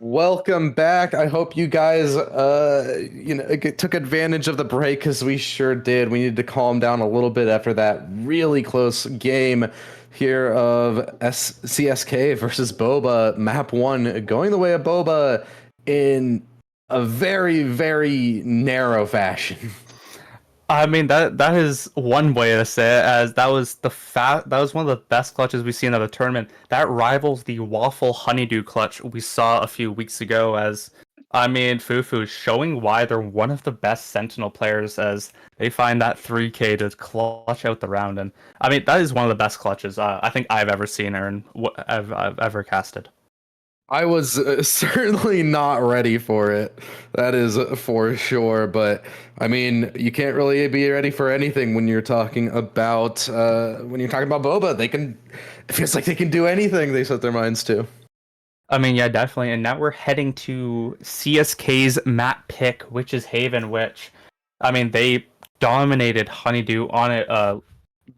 Welcome back. I hope you guys, took advantage of the break because we sure did. We needed to calm down a little bit after that really close game here of CSK versus Boba, map one, going the way of Boba in a very, very narrow fashion. I mean that is one way to say it, as that was one of the best clutches we've seen at a tournament. That rivals the waffle honeydew clutch we saw a few weeks ago. As I mean, Fufu showing why they're one of the best Sentinel players, as they find that 3K to clutch out the round. And I mean that is one of the best clutches I think I've ever seen or I've ever casted. I was certainly not ready for it. That is for sure. But I mean, you can't really be ready for anything when you're talking about Boba. It feels like they can do anything they set their minds to. I mean, yeah, definitely. And now we're heading to CSK's map pick, which is Haven, which, I mean, they dominated Honeydew on it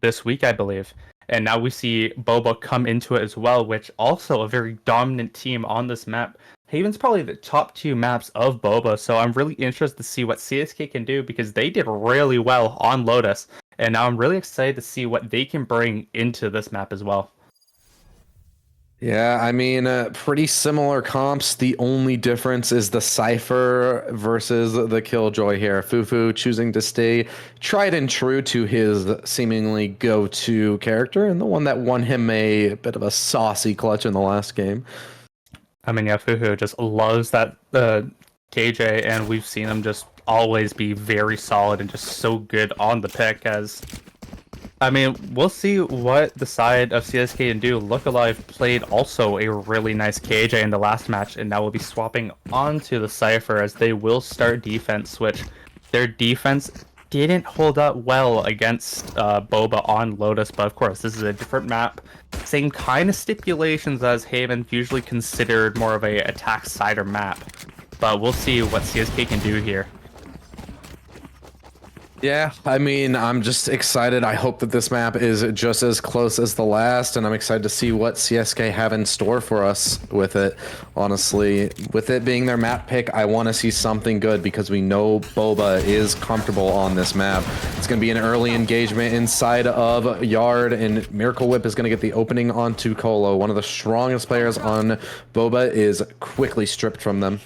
this week, I believe. And now we see Boba come into it as well, which also a very dominant team on this map. Haven's probably the top two maps of Boba, so I'm really interested to see what CSK can do because they did really well on Lotus. And now I'm really excited to see what they can bring into this map as well. Yeah, I mean, pretty similar comps. The only difference is the Cypher versus the Killjoy here. Fufu choosing to stay tried and true to his seemingly go-to character, and the one that won him a bit of a saucy clutch in the last game. I mean, yeah, Fuhu just loves that KJ, and we've seen him just always be very solid and just so good on the pick. As I mean, we'll see what the side of CSK can do. Look Alive played also a really nice KJ in the last match, and now we'll be swapping onto the Cypher as they will start defense, which their defense didn't hold up well against Boba on Lotus, but of course, this is a different map. Same kind of stipulations as Haven, usually considered more of a attack cider map. But we'll see what CSK can do here. Yeah, I mean, I'm just excited. I hope that this map is just as close as the last, and I'm excited to see what CSK have in store for us with it. Honestly, with it being their map pick, I want to see something good because we know Boba is comfortable on this map. It's going to be an early engagement inside of Yard, and Miracle Whip is going to get the opening onto Colo. One of the strongest players on Boba is quickly stripped from them.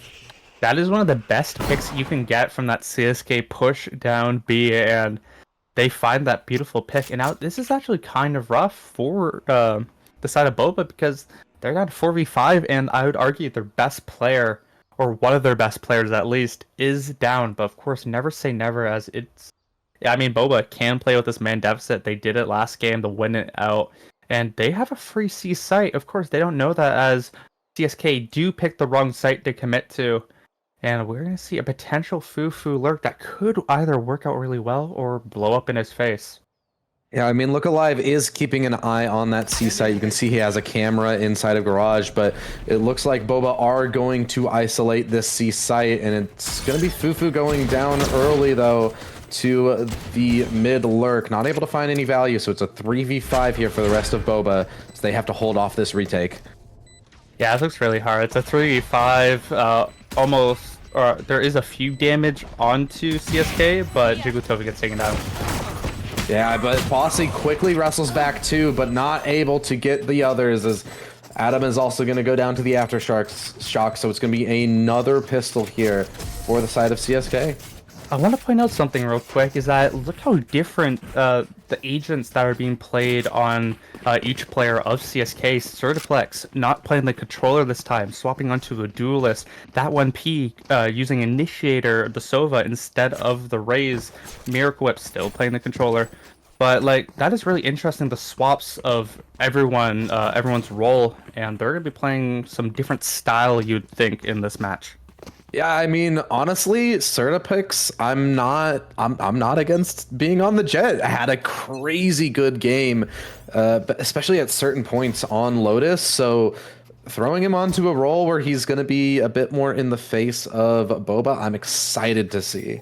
That is one of the best picks you can get from that CSK push down B, and they find that beautiful pick. And now this is actually kind of rough for the side of Boba because they're down 4v5, and I would argue their best player, or one of their best players at least, is down. But of course, never say never, as it's. Yeah, I mean, Boba can play with this man deficit. They did it last game to win it out, and they have a free C site. Of course, they don't know that as CSK do pick the wrong site to commit to. And we're going to see a potential Fufu lurk that could either work out really well or blow up in his face. Yeah, I mean, Look Alive is keeping an eye on that C site. You can see he has a camera inside of Garage, but it looks like Boba are going to isolate this C site, and it's going to be Fufu going down early, though, to the mid lurk. Not able to find any value, so it's a 3v5 here for the rest of Boba, so they have to hold off this retake. Yeah, it looks really hard. It's a 3v5, almost, or there is a few damage onto CSK, but Jigglypuff gets taken down. Yeah, but fosi quickly wrestles back too, but not able to get the others as Adam is also going to go down to the aftershock, so it's going to be another pistol here for the side of CSK. I want to point out something real quick, is that look how different the agents that are being played on each player of CSK. Certiplex not playing the controller this time, swapping onto the duelist. That 1P using Initiator, the Sova, instead of the Raze. Miracle Whip still playing the controller. But like that is really interesting, the swaps of everyone, everyone's role, and they're going to be playing some different style you'd think in this match. Yeah, I mean, honestly, Certipix, I'm not against being on the jet. I had a crazy good game, but especially at certain points on Lotus. So throwing him onto a role where he's going to be a bit more in the face of Boba, I'm excited to see.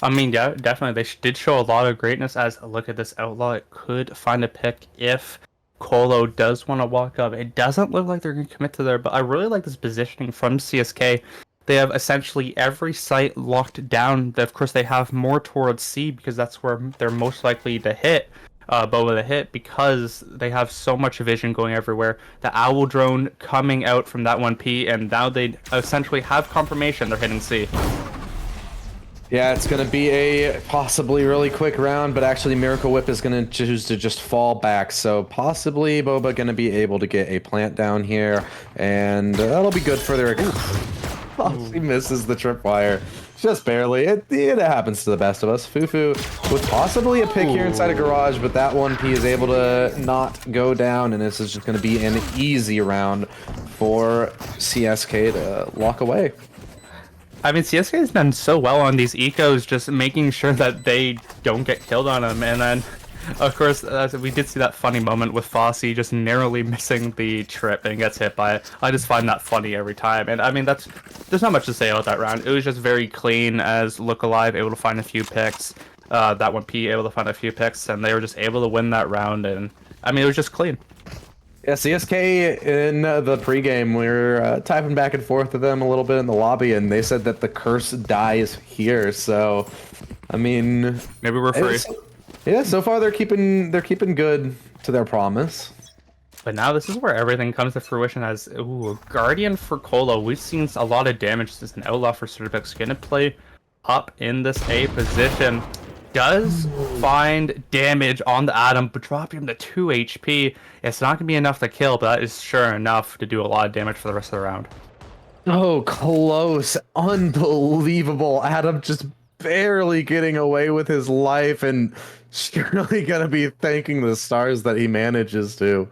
I mean, yeah, definitely. They did show a lot of greatness as look at this outlaw. It could find a pick if Colo does want to walk up. It doesn't look like they're going to commit to there, but I really like this positioning from CSK. They have essentially every site locked down. Of course, they have more towards C because that's where they're most likely to hit Boba the hit, because they have so much vision going everywhere. The Owl drone coming out from that 1P, and now they essentially have confirmation they're hitting C. Yeah, it's going to be a possibly really quick round, but actually Miracle Whip is going to choose to just fall back. So possibly Boba going to be able to get a plant down here, and that'll be good for their... He misses the tripwire. Just barely. It happens to the best of us. Fufu with possibly a pick here inside a garage, but that 1P is able to not go down, and this is just going to be an easy round for CSK to lock away. I mean, CSK has done so well on these ecos, just making sure that they don't get killed on them. And then, of course, we did see that funny moment with fosi just narrowly missing the trip and gets hit by it. I just find that funny every time. And I mean, there's not much to say about that round. It was just very clean as Look Alive able to find a few picks. That 1P able to find a few picks, and they were just able to win that round. And I mean, it was just clean. Yeah, CSK in the pregame, we were typing back and forth with them a little bit in the lobby, and they said that the curse dies here. So, I mean, maybe we're free. Yeah, so far they're keeping good to their promise. But now this is where everything comes to fruition as Guardian for Colo. We've seen a lot of damage since an Outlaw for Certipix. Gonna play up in this A position. Does find damage on the Atom, but dropping him to 2 HP. It's not going to be enough to kill, but that is sure enough to do a lot of damage for the rest of the round. Oh, close. Unbelievable. Adam just barely getting away with his life, and surely going to be thanking the stars that he manages to.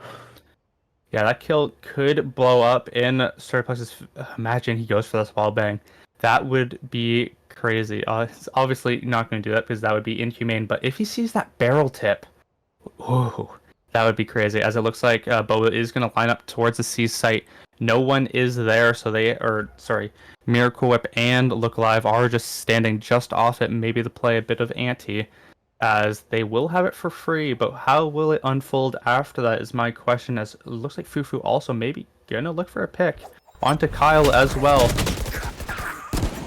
Yeah, that kill could blow up in Certiplex's... Imagine he goes for this wall bang. That would be crazy. It's obviously not going to do that because that would be inhumane, but if he sees that barrel tip, ooh, that would be crazy, as it looks like Boba is going to line up towards the C site. No one is there, so Miracle Whip and Look Alive are just standing just off it, maybe to play a bit of ante, as they will have it for free, but how will it unfold after that is my question, as it looks like Fufu also maybe going to look for a pick onto Kyle as well.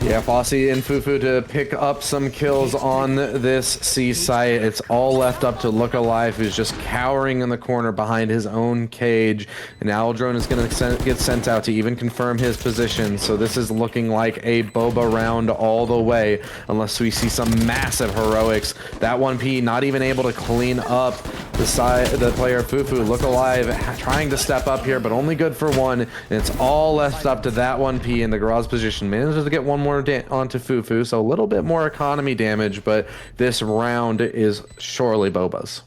Yeah, fosi and Fufu to pick up some kills on this C site. It's all left up to Look Alive, who's just cowering in the corner behind his own cage. And Owl Drone is going to get sent out to even confirm his position. So this is looking like a Boba round all the way, unless we see some massive heroics. That 1P not even able to clean up the player Fufu. Look Alive trying to step up here, but only good for one. And it's all left up to that 1P in the garage position. Manages to get one more onto Fufu, so a little bit more economy damage, but this round is surely Boba's.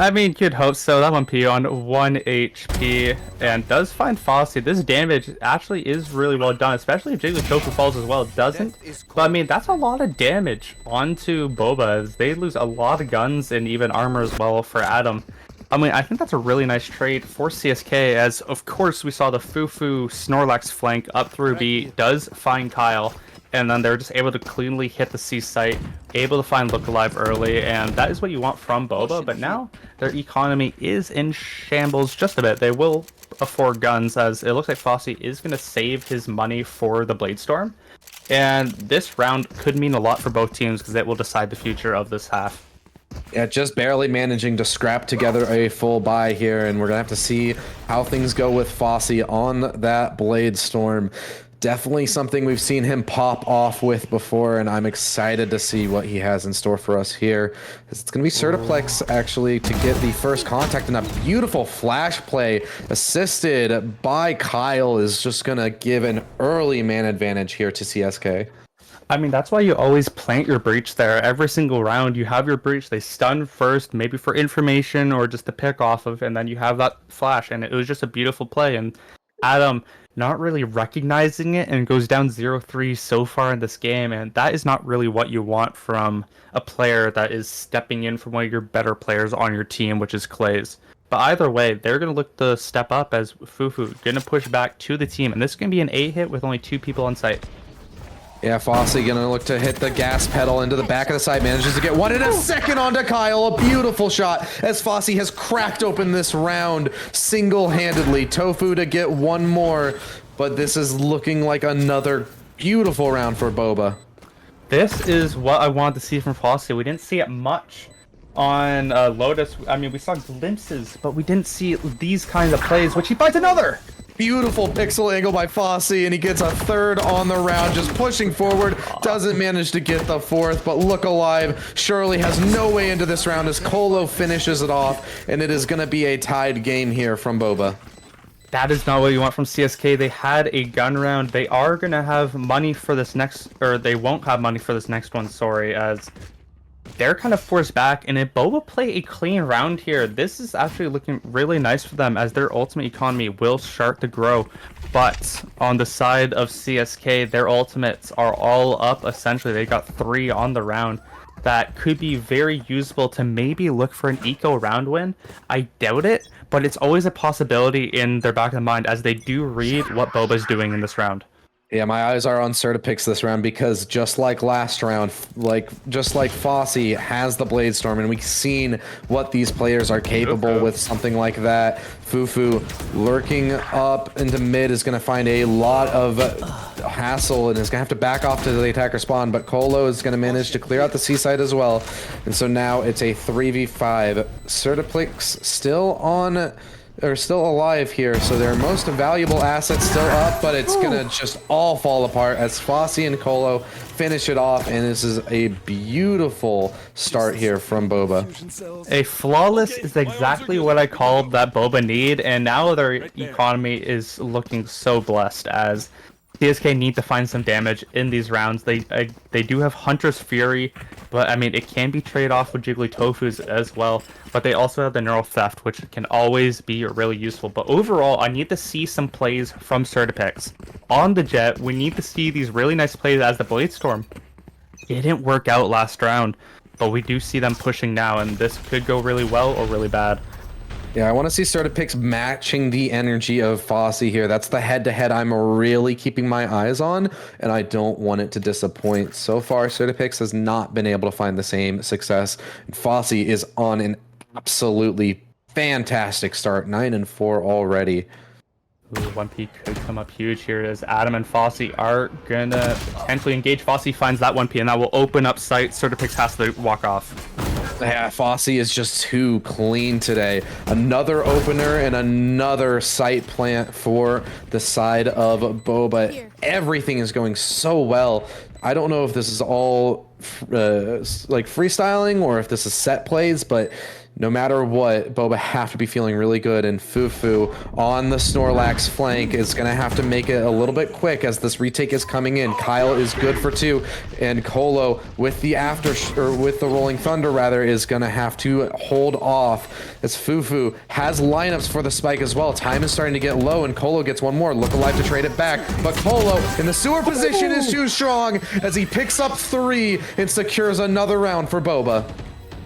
I mean, you'd hope so. That 1P on 1 HP and does find fosi. This damage actually is really well done, especially if Jiggly Tofu falls as well. It doesn't, but I mean, that's a lot of damage onto Boba, as they lose a lot of guns and even armor as well for Adam. I mean, I think that's a really nice trade for CSK, as of course we saw the Fufu Snorlax flank up through B, does find Kyle, and then they're just able to cleanly hit the C site, able to find Look Alive early, and that is what you want from Boba, but now their economy is in shambles just a bit. They will afford guns, as it looks like fosi is going to save his money for the Blade Storm, and this round could mean a lot for both teams because it will decide the future of this half. Yeah, just barely managing to scrap together a full buy here, and we're gonna have to see how things go with fosi on that Blade Storm. Definitely something we've seen him pop off with before, and I'm excited to see what he has in store for us here. It's gonna be Certiplex actually to get the first contact, and a beautiful flash play assisted by Kyle is just gonna give an early man advantage here to CSK. I mean, that's why you always plant your breach there. Every single round, you have your breach. They stun first, maybe for information or just to pick off of, and then you have that flash. And it was just a beautiful play. And Adam not really recognizing it and goes down 0-3 so far in this game. And that is not really what you want from a player that is stepping in from one of your better players on your team, which is Clay's. But either way, they're going to look to step up as Fufu going to push back to the team. And this is going to be an A hit with only 2 people on site. Yeah, fosi gonna look to hit the gas pedal into the back of the side, manages to get one in a second onto Kyle. A beautiful shot as fosi has cracked open this round single-handedly. Tofu to get one more, but this is looking like another beautiful round for Boba. This is what I wanted to see from fosi. We didn't see it much on Lotus. I mean, we saw glimpses, but we didn't see these kinds of plays, which he finds another! Beautiful pixel angle by fosi, and he gets a third on the round, just pushing forward. Doesn't manage to get the fourth, but look alive. Shirley has no way into this round as Colo finishes it off, and it is going to be a tied game here from Boba. That is not what you want from CSK. They had a gun round. They are going to have money for this next, or they won't have money for this next one, sorry, as they're kind of forced back, and if Boba play a clean round here, this is actually looking really nice for them as their ultimate economy will start to grow. But on the side of CSK, their ultimates are all up, essentially. They got 3 on the round that could be very usable to maybe look for an eco round win. I doubt it, but it's always a possibility in their back of the mind as they do read what Boba's doing in this round. Yeah, my eyes are on Certipix this round because just like last round, just like fosi has the Blade Storm, and we've seen what these players are capable with something like that. Fufu lurking up into mid is going to find a lot of hassle and is going to have to back off to the attacker spawn, but Colo is going to manage to clear out the seaside as well. And so now it's a 3v5. Certipix still on... They're still alive here, so their most valuable assets still up, but it's gonna just all fall apart as fosi and Colo finish it off, and this is a beautiful start here from Boba. A flawless is exactly what I called that Boba need, and now their economy is looking so blessed as CSK need to find some damage in these rounds. They do have Hunter's Fury, but I mean it can be traded off with Jiggly Tofu's as well. But they also have the Neural Theft, which can always be really useful. But overall, I need to see some plays from Certipix. On the Jet, we need to see these really nice plays as the Blade Storm. It didn't work out last round, but we do see them pushing now, and this could go really well or really bad. Yeah, I want to see Certipix matching the energy of fosi here. That's the head-to-head I'm really keeping my eyes on, and I don't want it to disappoint. So far, Certipix has not been able to find the same success. And fosi is on an absolutely fantastic start, 9-4 already. Ooh, 1P could come up huge here as Adam and fosi are gonna potentially engage. fosi finds that 1P, and that will open up sight. Certipix has to walk off. Yeah, fosi is just too clean today. Another opener and another site plant for the side of Boba. Everything is going so well. I don't know if this is all like freestyling or if this is set plays, but no matter what, Boba have to be feeling really good, and Fufu on the Snorlax flank is going to have to make it a little bit quick as this retake is coming in. Kyle is good for 2, and Colo with the with the Rolling Thunder rather is going to have to hold off as Fufu has lineups for the spike as well. Time is starting to get low, and Colo gets one more. Look alive to trade it back, but Colo in the sewer position is too strong as he picks up 3 and secures another round for Boba.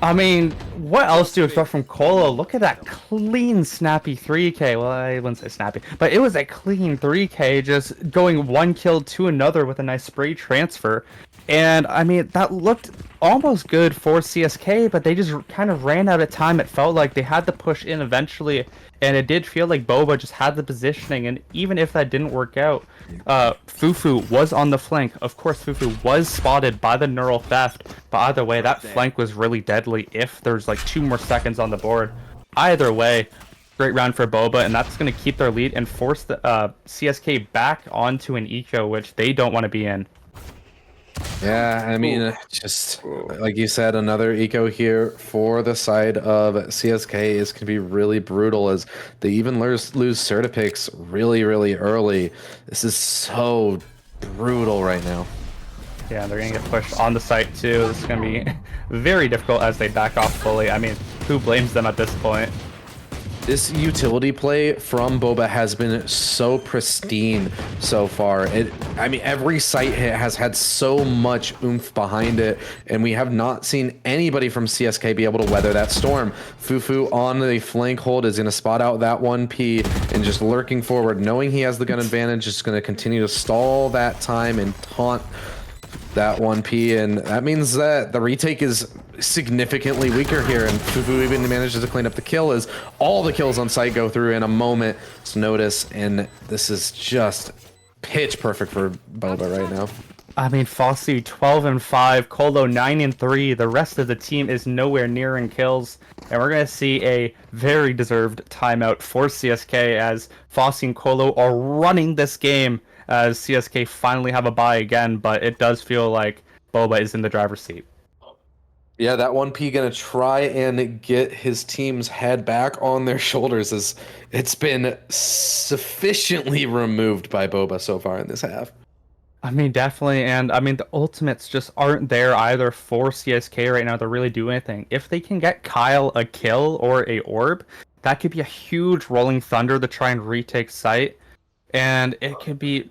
I mean, what else do you expect from Colo? Look at that clean, snappy 3K. Well, I wouldn't say snappy, but it was a clean 3K, just going 1 kill to another with a nice spray transfer. And, I mean, that looked almost good for CSK, but they just kind of ran out of time. It felt like they had to push in eventually, and it did feel like Boba just had the positioning, and even if that didn't work out, Fufu was on the flank. Of course, Fufu was spotted by the Neural Theft, but either way, that flank was really deadly if there's like 2 more seconds on the board. Either way, great round for Boba, and that's going to keep their lead and force the CSK back onto an eco, which they don't want to be in. Yeah, I mean, just like you said, another eco here for the side of CSK is going to be really brutal as they even lose Certipix really, really early. This is so brutal right now. Yeah, they're going to get pushed on the site too. This is going to be very difficult as they back off fully. I mean, who blames them at this point? This utility play from Boba has been so pristine so far. I mean, every site hit has had so much oomph behind it, and we have not seen anybody from CSK be able to weather that storm. Fufu on the flank hold is going to spot out that 1P and just lurking forward, knowing he has the gun advantage, just going to continue to stall that time and taunt that 1P, and that means that the retake is significantly weaker here, and Fufu even manages to clean up the kill as all the kills on site go through in a moment's notice, and this is just pitch perfect for Boba right now. I mean, fosi 12-5, Colo 9-3. The rest of the team is nowhere near in kills, and we're gonna see a very deserved timeout for CSK as fosi and Colo are running this game. As CSK finally have a bye again, but it does feel like Boba is in the driver's seat. Yeah, that 1P gonna try and get his team's head back on their shoulders as it's been sufficiently removed by Boba so far in this half. I mean, definitely, and I mean, the ultimates just aren't there either for CSK right now to really do anything. If they can get Kyle a kill or a orb, that could be a huge rolling thunder to try and retake site, and it could be...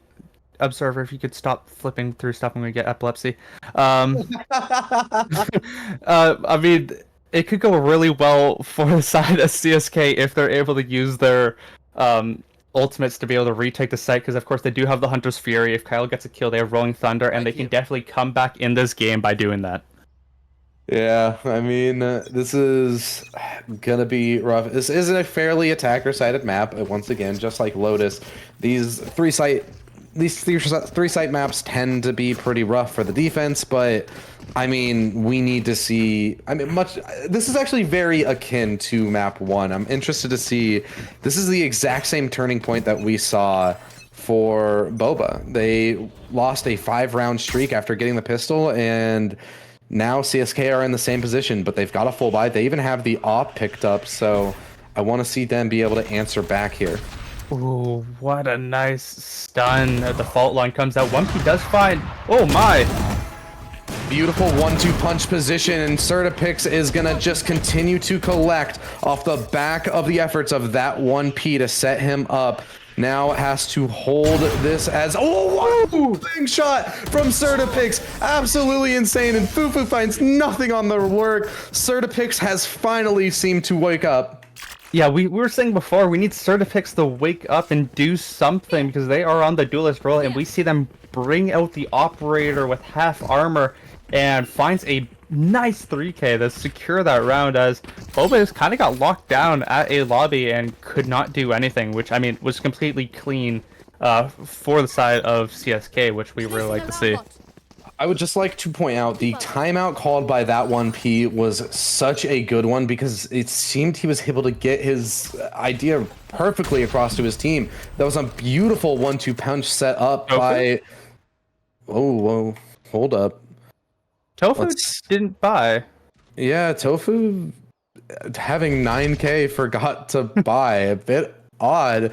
Observer, if you could stop flipping through stuff, I'm gonna get epilepsy. I mean, it could go really well for the side of CSK if they're able to use their ultimates to be able to retake the site, because of course they do have the Hunter's Fury. If Kyle gets a kill, they have Rolling Thunder, and they can definitely come back in this game by doing that. Yeah, I mean, this is gonna be rough. This is a fairly attacker-sided map. Once again, just like Lotus, these three site maps tend to be pretty rough for the defense, but I mean, we need to see, I mean, this is actually very akin to map 1. I'm interested to see, this is the exact same turning point that we saw for Boba. They lost a 5-round streak after getting the pistol, and now CSK are in the same position, but they've got a full buy. They even have the AWP picked up, so I want to see them be able to answer back here. Ooh, what a nice stun. The fault line comes out. 1P does find... Oh my! Beautiful 1-2 punch position, and Certipix is gonna just continue to collect off the back of the efforts of that 1P to set him up. Now has to hold this as... Oh, whoa! Big shot from Certipix. Absolutely insane, and Fufu finds nothing on the work. Certipix has finally seemed to wake up. Yeah, we were saying before, we need Certipix to wake up and do something, because they are on the duelist role, and we see them bring out the operator with half armor and finds a nice 3k to secure that round, as Boba has kind of got locked down at a lobby and could not do anything, which, I mean, was completely clean for the side of CSK, which we really like to see. I would just like to point out the timeout called by that 1P was such a good one, because it seemed he was able to get his idea perfectly across to his team. That was a beautiful 1-2 punch set up by... Oh, whoa. Hold up. Tofu didn't buy. Yeah, Tofu having 9k forgot to buy. A bit odd.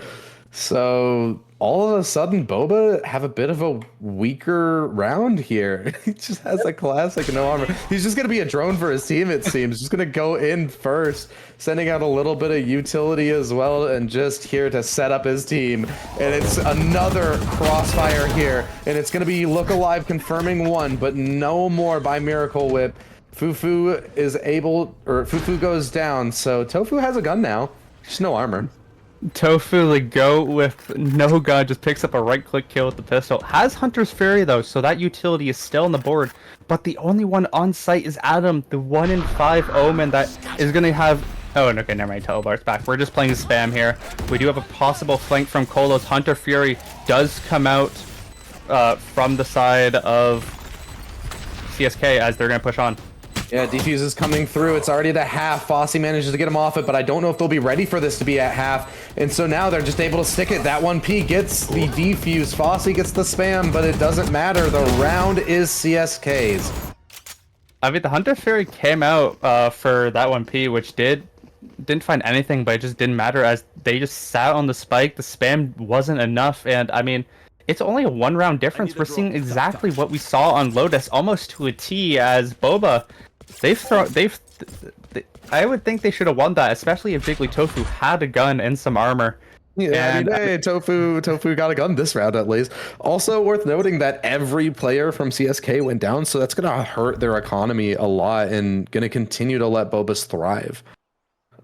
So all of a sudden, Boba have a bit of a weaker round here. He just has a classic no armor. He's just going to be a drone for his team, it seems. Just going to go in first, sending out a little bit of utility as well, and just here to set up his team. And it's another crossfire here, and it's going to be Look Alive confirming one, but no more by Miracle Whip. Fufu is able, or Fufu goes down, so Tofu has a gun now. Just no armor. Tofu, the goat with no gun, just picks up a right-click kill with the pistol. Has Hunter's Fury, though, so that utility is still on the board. But the only one on site is Adam, the 1-in-5 Omen that is going to have... Oh, okay, never mind, Telebar's back. We're just playing spam here. We do have a possible flank from Colo's. Hunter Fury does come out from the side of CSK as they're going to push on. Yeah, defuse is coming through. It's already the half. fosi manages to get him off it, but I don't know if they'll be ready for this to be at half. And so now they're just able to stick it. That 1P gets the defuse. fosi gets the spam, but it doesn't matter. The round is CSK's. I mean, the Hunter Fury came out for that 1P, which didn't find anything, but it just didn't matter as they just sat on the spike. The spam wasn't enough, and I mean, it's only a 1-round difference. We're seeing exactly what we saw on Lotus, almost to a T, as Boba... I would think they should have won that, especially if Jiggly Tofu had a gun and some armor. Yeah, and hey, Tofu got a gun this round at least. Also worth noting that every player from CSK went down, so that's gonna hurt their economy a lot and gonna continue to let Bobas thrive.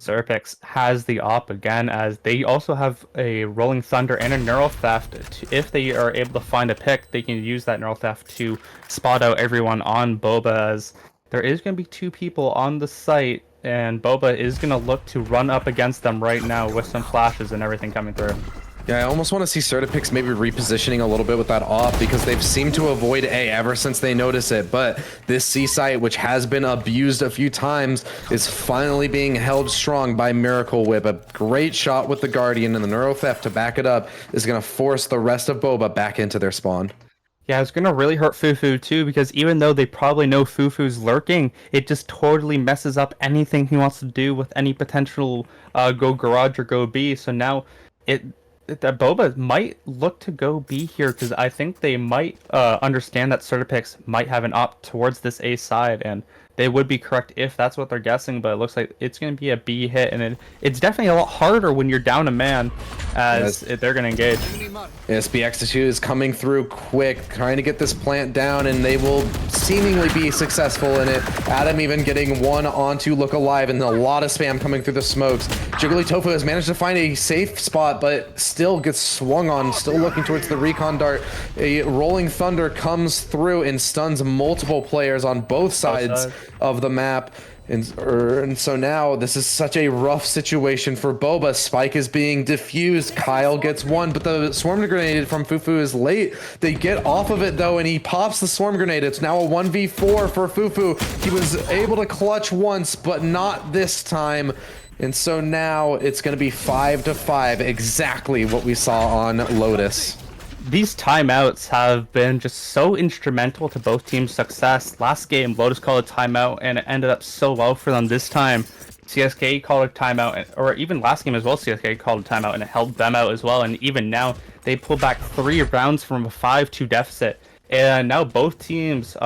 Serpix has the op again, as they also have a Rolling Thunder and a Neural Theft. If they are able to find a pick, they can use that Neural Theft to spot out everyone on Boba, as there is going to be 2 people on the site, and Boba is going to look to run up against them right now with some flashes and everything coming through. Yeah, I almost want to see Certipix maybe repositioning a little bit with that off, because they've seemed to avoid A ever since they notice it. But this C site, which has been abused a few times, is finally being held strong by Miracle Whip. A great shot with the Guardian and the Neuro Theft to back it up is going to force the rest of Boba back into their spawn. Yeah, it's gonna really hurt Fufu too, because even though they probably know Fufu's lurking, it just totally messes up anything he wants to do with any potential go garage or go B. So now that Boba might look to go B here, because I think they might understand that Certipix might have an op towards this A side, and they would be correct if that's what they're guessing, but it looks like it's going to be a B hit, and it's definitely a lot harder when you're down a man, as they're going to engage. SBX2 is coming through quick, trying to get this plant down, and they will seemingly be successful in it. Adam even getting one onto Look Alive, and a lot of spam coming through the smokes. Jiggly Tofu has managed to find a safe spot, but still gets swung on, still looking towards the recon dart. A Rolling Thunder comes through and stuns multiple players on both sides of the map. And so now this is such a rough situation for Boba. Spike is being diffused. Kyle gets one, but the swarm grenade from Fufu is late. They get off of it though, and he pops the swarm grenade. It's now a 1v4 for Fufu. He was able to clutch once, but not this time. And so now it's going to be 5-5, exactly what we saw on Lotus. These timeouts have been just so instrumental to both teams' success. Last game, Lotus called a timeout, and it ended up so well for them this time. CSK called a timeout, or even last game as well, CSK called a timeout, and it helped them out as well. And even now, they pulled back 3 rounds from a 5-2 deficit. And now both teams,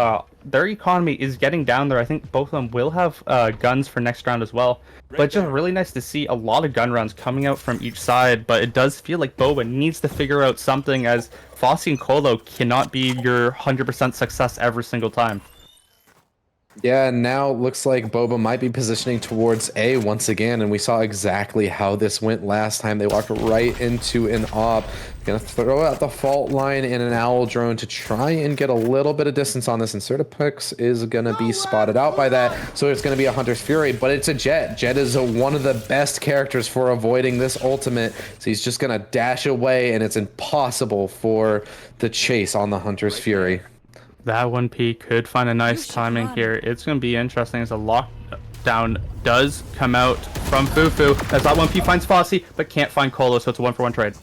their economy is getting down there. I think both of them will have guns for next round as well. But it's just really nice to see a lot of gun rounds coming out from each side. But it does feel like Boba needs to figure out something, as fosi and Colo cannot be your 100% success every single time. Yeah, now it looks like Boba might be positioning towards A once again, and we saw exactly how this went last time. They walked right into an op. Gonna throw out the fault line in an owl drone to try and get a little bit of distance on this, and Certipix is gonna be spotted out by that, so it's gonna be a Hunter's Fury, but it's a Jet. Jet is one of the best characters for avoiding this ultimate, so he's just gonna dash away, and it's impossible for the chase on the Hunter's Fury. That 1P could find a nice timing here. It's going to be interesting as a lockdown does come out from Fufu, as that 1P finds fosi, but can't find Colo, so it's a 1-for-1 trade.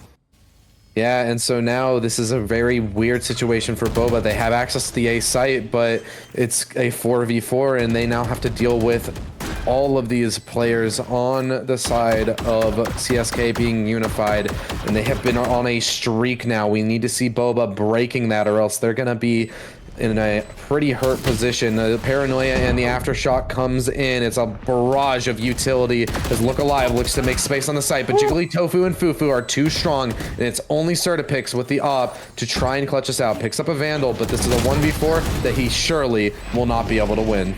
Yeah, and so now this is a very weird situation for Boba. They have access to the A site, but it's a 4v4, and they now have to deal with all of these players on the side of CSK being unified, and they have been on a streak now. We need to see Boba breaking that, or else they're going to be in a pretty hurt position. The paranoia and the aftershock comes in. It's a barrage of utility as Look Alive looks to make space on the site, but Jiggly Tofu and Fufu are too strong, and it's only Certipix with the op to try and clutch us out. Picks up a Vandal, but this is a 1v4 that he surely will not be able to win.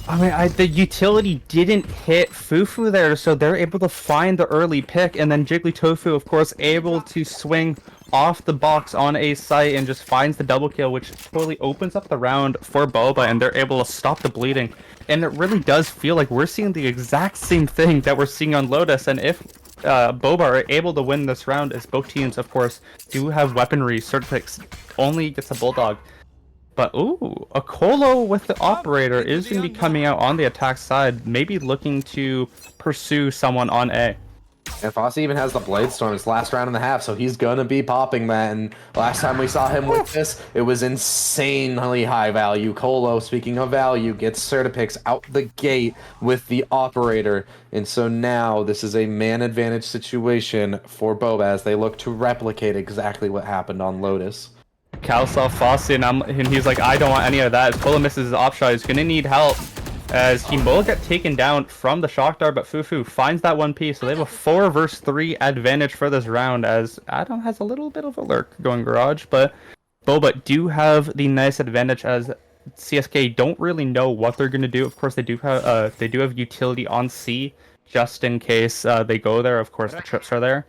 I mean, the utility didn't hit Fufu there, so they're able to find the early pick, and then Jiggly Tofu, of course, able to swing off the box on a site and just finds the double kill, which totally opens up the round for Boba, and they're able to stop the bleeding. And it really does feel like we're seeing the exact same thing that we're seeing on Lotus, and if Boba are able to win this round, as both teams, of course, do have weaponry, Certipix only gets a Bulldog. But, ooh, a Colo with the Operator is going to be coming out on the attack side, maybe looking to pursue someone on A. And fosi even has the Blade Storm. It's last round and a half, so he's gonna be popping that. And last time we saw him with this, it was insanely high value. Colo, speaking of value, gets Certipix out the gate with the Operator. And so now this is a man advantage situation for Boba as they look to replicate exactly what happened on Lotus. Cal saw fosi, and he's like, I don't want any of that. As Colo misses his op shot, he's gonna need help, as he will get taken down from the shock dart, but Fufu finds that 1P, so they have a 4 versus 3 advantage for this round, as Adam has a little bit of a lurk going garage, but Boba do have the nice advantage, as CSK don't really know what they're going to do. Of course, they do have utility on C just in case they go there. Of course, the trips are there.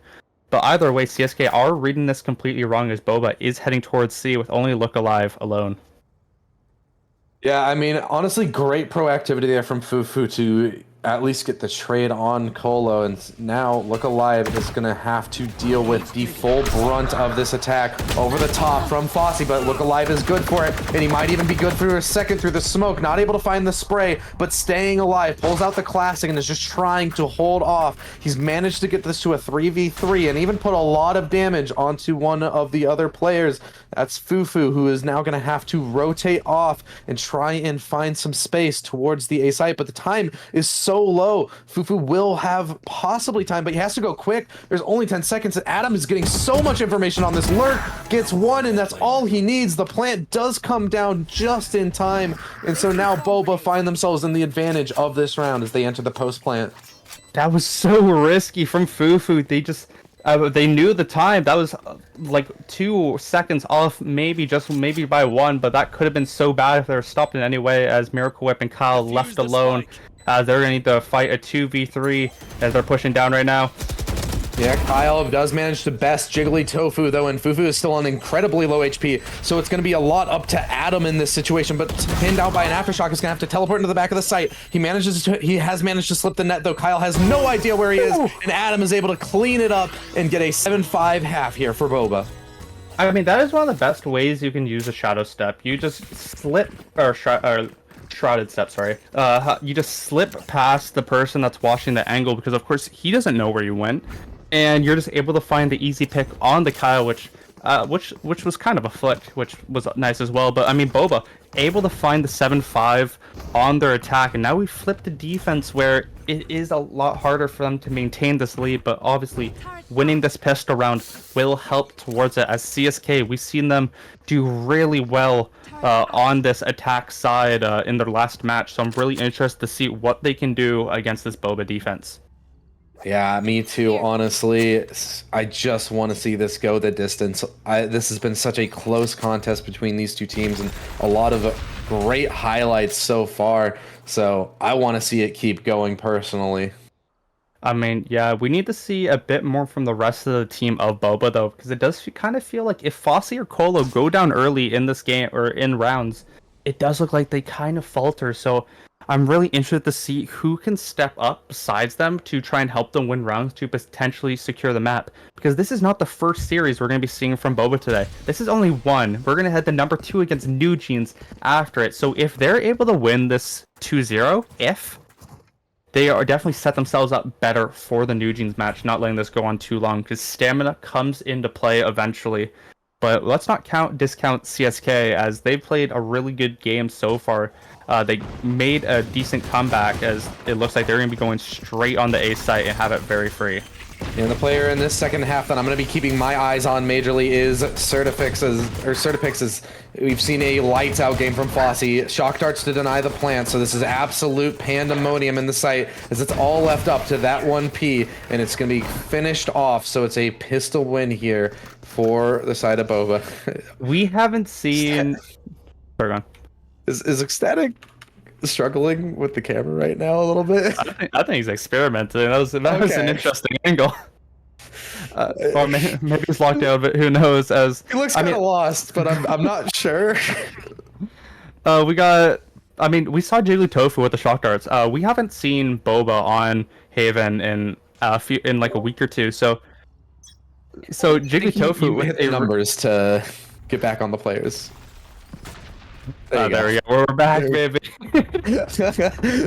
But either way, CSK are reading this completely wrong as Boba is heading towards C with only Look Alive alone. Yeah, I mean, honestly, great proactivity there from Fufu to at least get the trade on Colo, and now Look Alive is going to have to deal with the full brunt of this attack over the top from fosi, but Look Alive is good for it, and he might even be good through a second through the smoke, not able to find the spray, but staying alive, pulls out the classic and is just trying to hold off. He's managed to get this to a 3v3 and even put a lot of damage onto one of the other players. That's Fufu, who is now going to have to rotate off and try and find some space towards the A site, but the time is so low. Fufu will have possibly time, but he has to go quick. There's only 10 seconds, and Adam is getting so much information on this. Lurk gets one, and that's all he needs. The plant does come down just in time, and so now Boba find themselves in the advantage of this round as they enter the post plant. That was so risky from Fufu. They knew the time. That was like 2 seconds off, maybe by 1, but that could have been so bad if they were stopped in any way, as Miracle Whip and Kyle left alone. They're going to need to fight a 2v3 as they're pushing down right now. Yeah, Kyle does manage to best Jiggly Tofu, though, and Fufu is still on incredibly low HP, so it's going to be a lot up to Adam in this situation, but pinned out by an Aftershock is going to have to teleport into the back of the site. He has managed to slip the net, though. Kyle has no idea where he is, and Adam is able to clean it up and get a 7-5 half here for Boba. I mean, that is one of the best ways you can use a Shadow Step. You just slip, or Shrouded Step, sorry. You just slip past the person that's watching the angle, because of course he doesn't know where you went, and you're just able to find the easy pick on the Kyle, which was kind of a flick, which was nice as well. But I mean, Boba able to find the 7-5 on their attack, and now we flip the defense where it is a lot harder for them to maintain this lead, but obviously winning this pistol round will help towards it, as CSK, we've seen them do really well on this attack side in their last match, so I'm really interested to see what they can do against this Boba defense. Yeah, me too, honestly. I just want to see this go the distance. This has been such a close contest between these two teams and a lot of great highlights so far, so I want to see it keep going personally. I mean, yeah, we need to see a bit more from the rest of the team of Boba, though, because it does kind of feel like if fosi or Colo go down early in this game, or in rounds, it does look like they kind of falter, so I'm really interested to see who can step up besides them to try and help them win rounds to potentially secure the map. Because this is not the first series we're going to be seeing from Boba today. This is only one. We're going to head to number 2 against New Jeans after it. So if they're able to win this 2-0, they are definitely set themselves up better for the New Jeans match, not letting this go on too long, because stamina comes into play eventually. But let's not discount CSK, as they played a really good game so far. They made a decent comeback, as it looks like they're going to be going straight on the A site and have it very free. And the player in this second half that I'm going to be keeping my eyes on majorly is Certifix, as we've seen a lights out game from fosi. Shock darts to deny the plant, so this is absolute pandemonium in the site, as it's all left up to that 1P, and it's going to be finished off, so it's a pistol win here for the side of Boba. We haven't seen... Sorry, go on. Is Ecstatic struggling with the camera right now a little bit? I think he's experimenting. That was an interesting angle. Or maybe he's locked out, but who knows? As he looks kind of lost, but I'm not sure. We saw Jiggly Tofu with the shock darts. We haven't seen Boba on Haven in like a week or two. So Jiggly Tofu with the numbers to get back on the players. There we go. We're back, baby.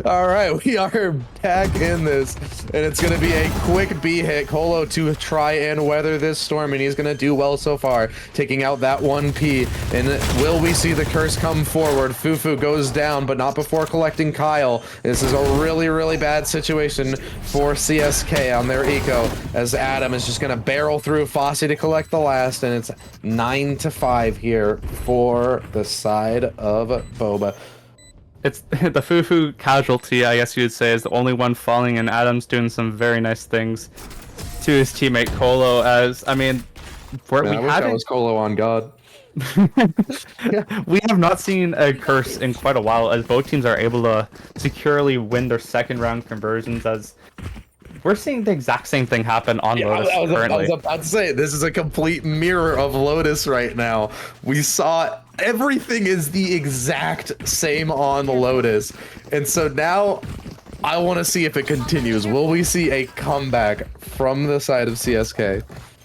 All right, we are back in this, and it's going to be a quick B hit. Colo to try and weather this storm, and he's going to do well so far, taking out that 1P. And will we see the curse come forward? Fufu goes down, but not before collecting Kyle. This is a really, really bad situation for CSK on their eco, as Adam is just going to barrel through fosi to collect the last, and it's 9-5 here for the side of Boba. It's the Fufu casualty, I guess you would say, is the only one falling, and Adam's doing some very nice things to his teammate Colo. As I mean, I wish that was Colo on God. We have not seen a curse in quite a while, as both teams are able to securely win their second round conversions. As we're seeing the exact same thing happen on Lotus I currently. was about to say, this is a complete mirror of Lotus right now. We saw everything is the exact same on Lotus. And so now I want to see if it continues. Will we see a comeback from the side of CSK?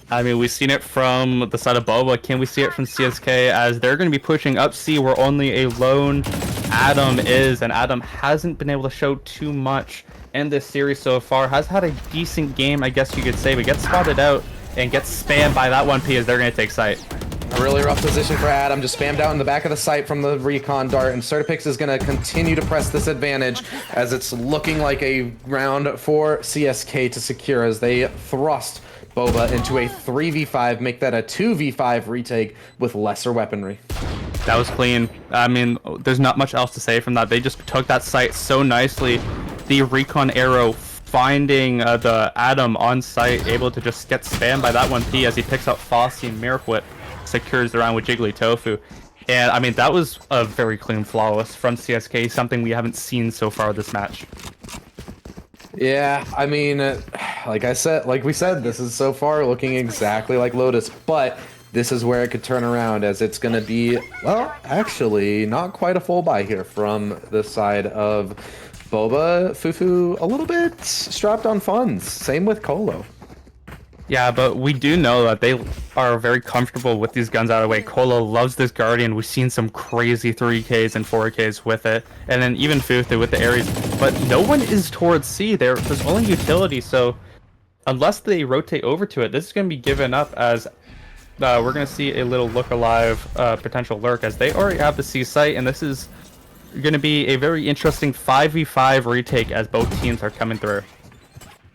I mean, we've seen it from the side of Boba. Can we see it from CSK, as they're going to be pushing up C where only a lone Adam is, and Adam hasn't been able to show too much in this series so far. Has had a decent game, I guess you could say, but gets spotted out and gets spammed by that 1P as they're going to take site. A really rough position for Adam, just spammed out in the back of the site from the recon dart, and Certipix is going to continue to press this advantage as it's looking like a round for CSK to secure as they thrust Boba into a 3v5, make that a 2v5 retake with lesser weaponry. That was clean. I mean, there's not much else to say from that. They just took that site so nicely. The recon arrow finding the Adam on site, able to just get spammed by that 1P as he picks up fosi and Miracle Whip, secures the round with Jiggly Tofu. And I mean, that was a very clean flawless from CSK, something we haven't seen so far this match. Yeah, I mean, like we said, this is so far looking exactly like Lotus, but this is where it could turn around, as it's going to be, well, actually, not quite a full buy here from the side of Boba. Fufu a little bit strapped on funds. Same with Colo. Yeah, but we do know that they are very comfortable with these guns out of the way. Colo loves this Guardian. We've seen some crazy 3Ks and 4Ks with it. And then even Fufu with the Ares. But no one is towards C. There's only utility, so unless they rotate over to it, this is going to be given up, as we're going to see a little look alive potential lurk, as they already have the C site, and this is going to be a very interesting 5v5 retake as both teams are coming through.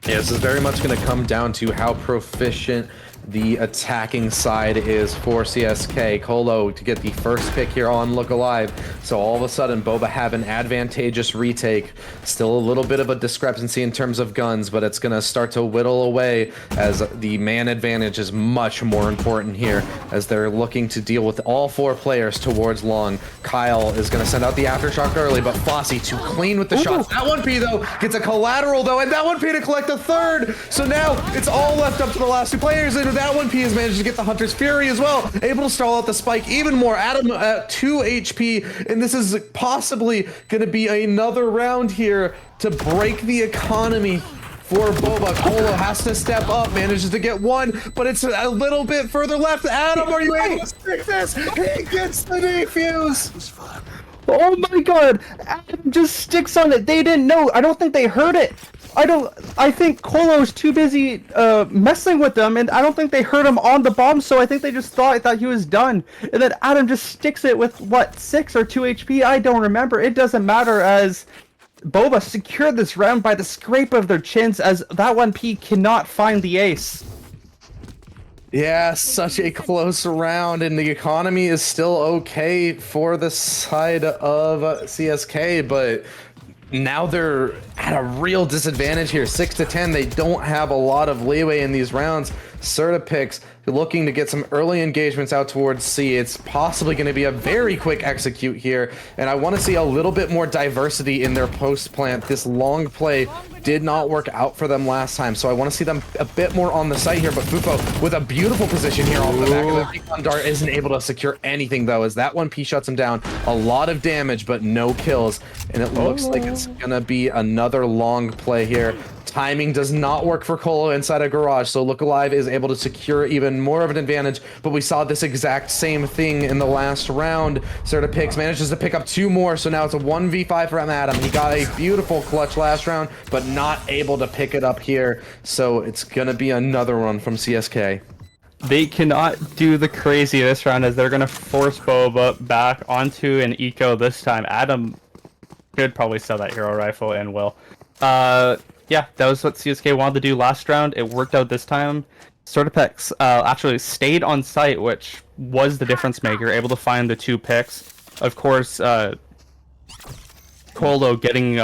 Yeah, this is very much going to come down to how proficient the attacking side is for CSK. Colo to get the first pick here on Look Alive. So all of a sudden, Boba have an advantageous retake. Still a little bit of a discrepancy in terms of guns, but it's going to start to whittle away as the man advantage is much more important here, as they're looking to deal with all four players towards long. Kyle is going to send out the aftershock early, but fosi too clean with the shots. That 1P, though, gets a collateral, though, and that 1P to collect a third. So now it's all left up to the last two players, and that 1P has managed to get the Hunter's Fury as well, able to stall out the spike even more. Adam at 2 HP, and this is possibly going to be another round here to break the economy for Boba. Colo has to step up, manages to get one, but it's a little bit further left. Adam, are you able to stick this? He gets the defuse. Oh my god! Adam just sticks on it. They didn't know. I don't think they heard it. I think Colo's too busy messing with them, and I don't think they heard him on the bomb, so I think they just thought he was done. And then Adam just sticks it with, what, 6 or 2 HP? I don't remember. It doesn't matter, as Boba secured this round by the scrape of their chins, as that 1P cannot find the ace. Yeah, such a close round, and the economy is still okay for the side of CSK, but now they're at a real disadvantage here. 6-10, they don't have a lot of leeway in these rounds. Certipix looking to get some early engagements out towards C. It's possibly going to be a very quick execute here, and I want to see a little bit more diversity in their post plant. This long play did not work out for them last time, so I want to see them a bit more on the site here. But Fufo with a beautiful position here off the back of the recon dart isn't able to secure anything, though, as that 1P shuts him down. A lot of damage, but no kills, and it looks like it's gonna be another long play here. Timing does not work for Colo inside a garage, so Look Alive is able to secure even more of an advantage, but we saw this exact same thing in the last round. Certipix manages to pick up 2 more, so now it's a 1v5 from Adam. He got a beautiful clutch last round, but not able to pick it up here, so it's gonna be another one from CSK. They cannot do the crazy this round, as they're gonna force Boba back onto an eco this time. Adam could probably sell that hero rifle and will. Yeah, that was what CSK wanted to do last round. It worked out this time. Certipix actually stayed on site, which was the difference maker, able to find the 2 picks. Of course, Colo getting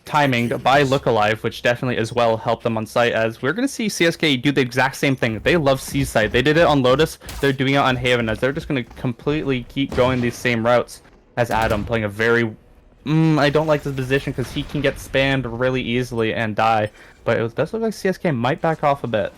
timing by Look Alive, which definitely as well helped them on site, as we're going to see CSK do the exact same thing. They love C site. They did it on Lotus. They're doing it on Haven, as they're just going to completely keep going these same routes, as Adam playing a very I don't like this position because he can get spammed really easily and die. But it does look like CSK might back off a bit.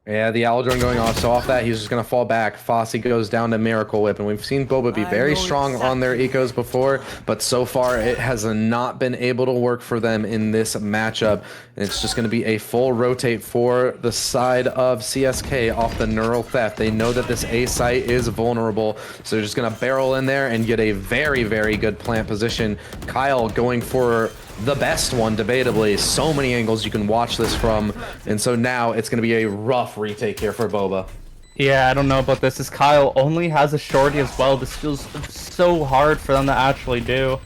Yeah, the Aldrin going off, so off that, he's just going to fall back. Fosi goes down to Miracle Whip, and we've seen Boba be very strong on their ecos before, but so far it has not been able to work for them in this matchup. And it's just going to be a full rotate for the side of CSK off the Neural Theft. They know that this A site is vulnerable, so they're just going to barrel in there and get a very, very good plant position. Kyle going for the best one, debatably. So many angles you can watch this from, and so now it's going to be a rough retake here for Boba. Yeah, I don't know about this. As Kyle only has a shorty as well, this feels so hard for them to actually do.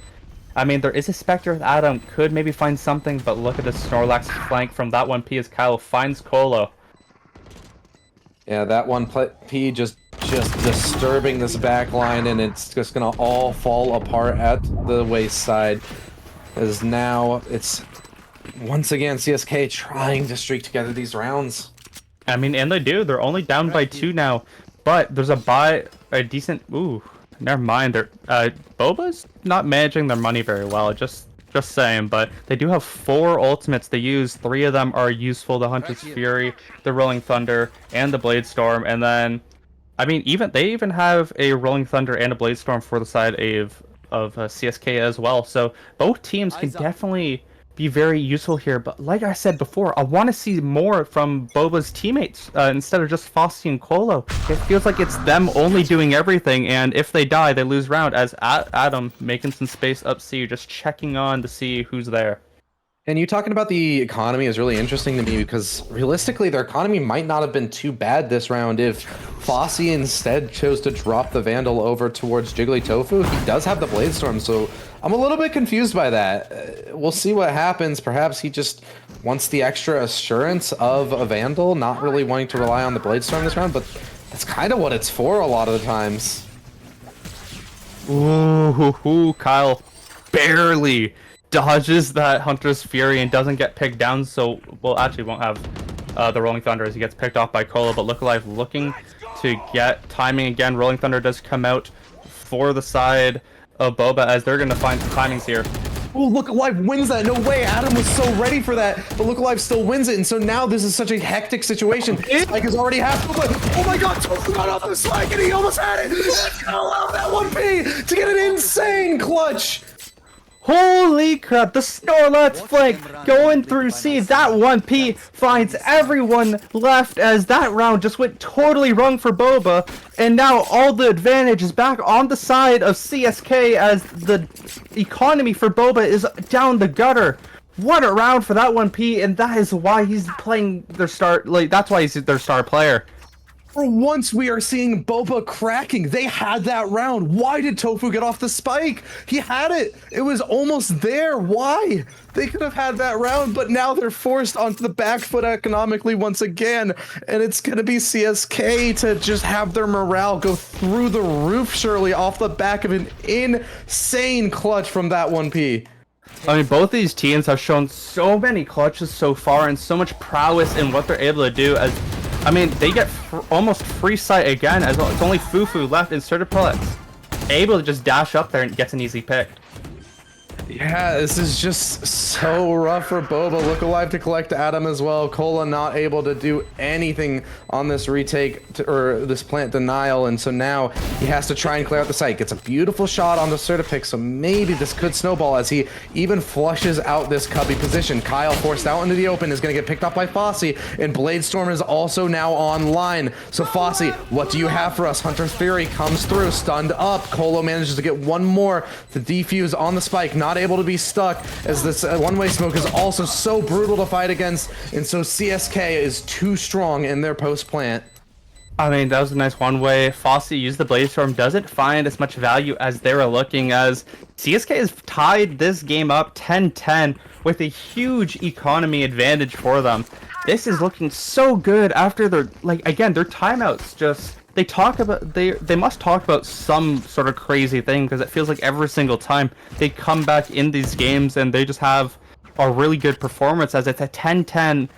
I mean, there is a Spectre with Adam, could maybe find something, but look at the Snorlax flank from that 1P as Kyle finds Colo. Yeah, that 1P just disturbing this back line, and it's just going to all fall apart at the wayside. As now it's once again CSK trying to streak together these rounds. I mean, and they do. They're only down by 2 now, but there's a decent. Ooh, never mind. They're Boba's not managing their money very well. Just saying, but they do have 4 ultimates to use. 3 of them are useful: the Hunter's Fury, the Rolling Thunder, and the Blade Storm. And then, I mean, they even have a Rolling Thunder and a Blade Storm for the side of CSK as well, so both teams can definitely be very useful here. But like I said before, I want to see more from Boba's teammates instead of just Fosi and Colo. It feels like it's them only doing everything, and if they die, they lose round. As Adam making some space up C, just checking on to see who's there. And you talking about the economy is really interesting to me, because realistically their economy might not have been too bad this round if Fosi instead chose to drop the Vandal over towards Jigglytofu. He does have the Blade Storm, so I'm a little bit confused by that. We'll see what happens. Perhaps he just wants the extra assurance of a Vandal, not really wanting to rely on the Blade Storm this round, but that's kind of what it's for a lot of the times. Ooh, Kyle barely dodges that Hunter's Fury and doesn't get picked down, so well, actually won't have the Rolling Thunder as he gets picked off by Colo. But Look Alive looking to get timing again. Rolling Thunder does come out for the side of Boba as they're going to find some timings here. Oh, Look Alive wins that. No way. Adam was so ready for that, but Look Alive still wins it. And so now this is such a hectic situation. Spike is already half. Oh my god, Tofu got off the Spike and he almost had it. Let's go allow that 1P to get an insane clutch. Holy crap, the Snorlax flank going through C. That 1P finds everyone left as that round just went totally wrong for Boba. And now all the advantage is back on the side of CSK as the economy for Boba is down the gutter. What a round for that 1P, and that is why he's playing their star, that's why he's their star player. For once, we are seeing Boba cracking. They had that round. Why did Tofu get off the Spike? He had it. It was almost there. Why? They could have had that round, but now they're forced onto the back foot economically once again. And it's going to be CSK to just have their morale go through the roof, surely, off the back of an insane clutch from that 1P. I mean, both these teams have shown so many clutches so far and so much prowess in what they're able to do. As I mean, they get almost free sight again, as well. It's only Fufu left in Certiplex, able to just dash up there and gets an easy pick. Yeah, this is just so rough for Boba. Look Alive to collect Adam as well. Cola not able to do anything on this retake or this plant denial, and so now he has to try and clear out the site. Gets a beautiful shot on the Certipick, so maybe this could snowball as he even flushes out this cubby position. Kyle forced out into the open is going to get picked up by Fosi, and Blade Storm is also now online. So Fosi, what do you have for us? Hunter's Fury comes through, stunned up. Colo manages to get one more to defuse on the Spike, not able to be stuck as this one-way smoke is also so brutal to fight against, and so CSK is too strong in their post plant. I mean, that was a nice one-way. Fosi used the Blade Storm, doesn't find as much value as they were looking, as CSK has tied this game up 10-10 with a huge economy advantage for them. This is looking so good after their, again, their timeouts just... They must talk about some sort of crazy thing, because it feels like every single time they come back in these games and they just have a really good performance as it's a 10-10.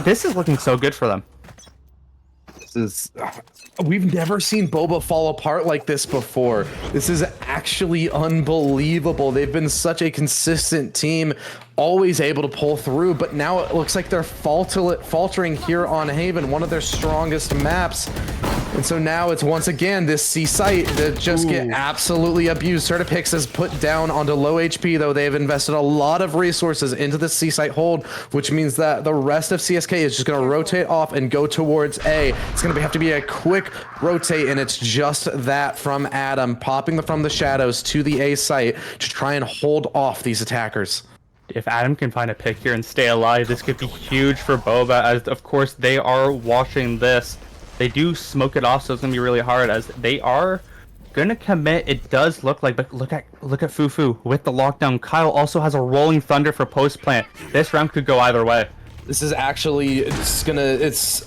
This is looking so good for them. This is We've never seen Boba fall apart like this before. This is actually unbelievable. They've been such a consistent team, always able to pull through, but now it looks like they're faltering here on Haven, one of their strongest maps. And so now it's once again this C site that just get absolutely abused. Certipix is put down onto low HP, though. They've invested a lot of resources into the C site hold, which means that the rest of CSK is just going to rotate off and go towards A. It's going to have to be a quick rotate, and it's just that from Adam, popping from the shadows to the A site to try and hold off these attackers. If Adam can find a pick here and stay alive, this could be huge for Boba, as of course they are watching this. They do smoke it off, so it's gonna be really hard as they are gonna commit. It does look like, but look at Fufu with the lockdown. Kyle also has a rolling thunder for post plant. This round could go either way. This is actually,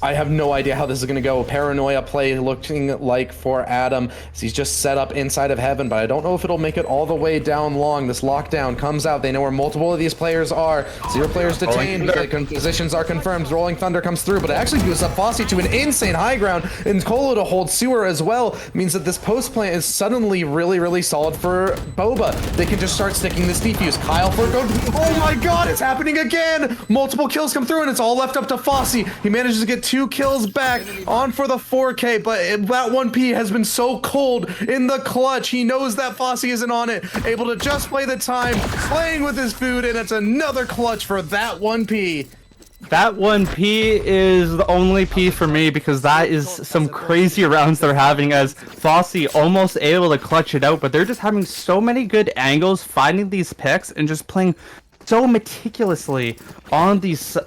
I have no idea how this is gonna go. Paranoia play looking like for Adam. He's just set up inside of Heaven, but I don't know if it'll make it all the way down long. This lockdown comes out. They know where multiple of these players are. 0 players detained. The positions are confirmed. Rolling Thunder comes through, but it actually gives up fosi to an insane high ground, and Colo to hold sewer as well. Means that this post plant is suddenly really, really solid for Boba. They can just start sticking this defuse. Kyle for go. Oh my god, it's happening again! Multiple kills come through, and it's all left up to fosi. He manages to get 2 kills back on for the 4K, but that 1P has been so cold in the clutch. He knows that fosi isn't on it, able to just play the time, playing with his food, and it's another clutch for that 1P. That 1P is the only P for me, because that is some crazy rounds they're having, as fosi almost able to clutch it out, but they're just having so many good angles, finding these picks, and just playing so meticulously on these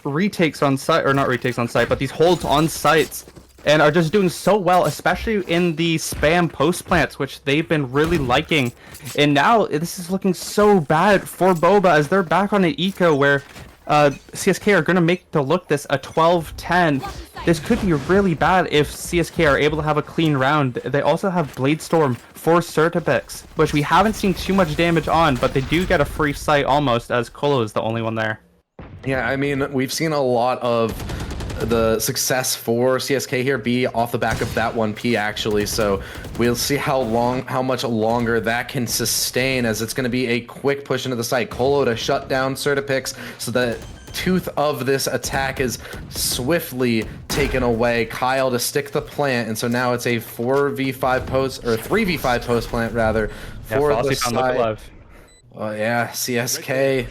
retakes on site, or not retakes on site, but these holds on sites, and are just doing so well, especially in the spam post plants, which they've been really liking. And now this is looking so bad for Boba, as they're back on an eco where CSK are going to make to look this a 12-10. This could be really bad if CSK are able to have a clean round. They also have Blade Storm for Certipix, which we haven't seen too much damage on, but they do get a free sight almost, as Colo is the only one there. Yeah, I mean, we've seen a lot of the success for CSK here be off the back of that 1P actually, so we'll see how much longer that can sustain, as it's going to be a quick push into the site. Colo to shut down Certipix, so the tooth of this attack is swiftly taken away. Kyle to stick the plant, and so now it's a 4v5 post, or 3v5 post plant rather, for the side. Yeah, CSK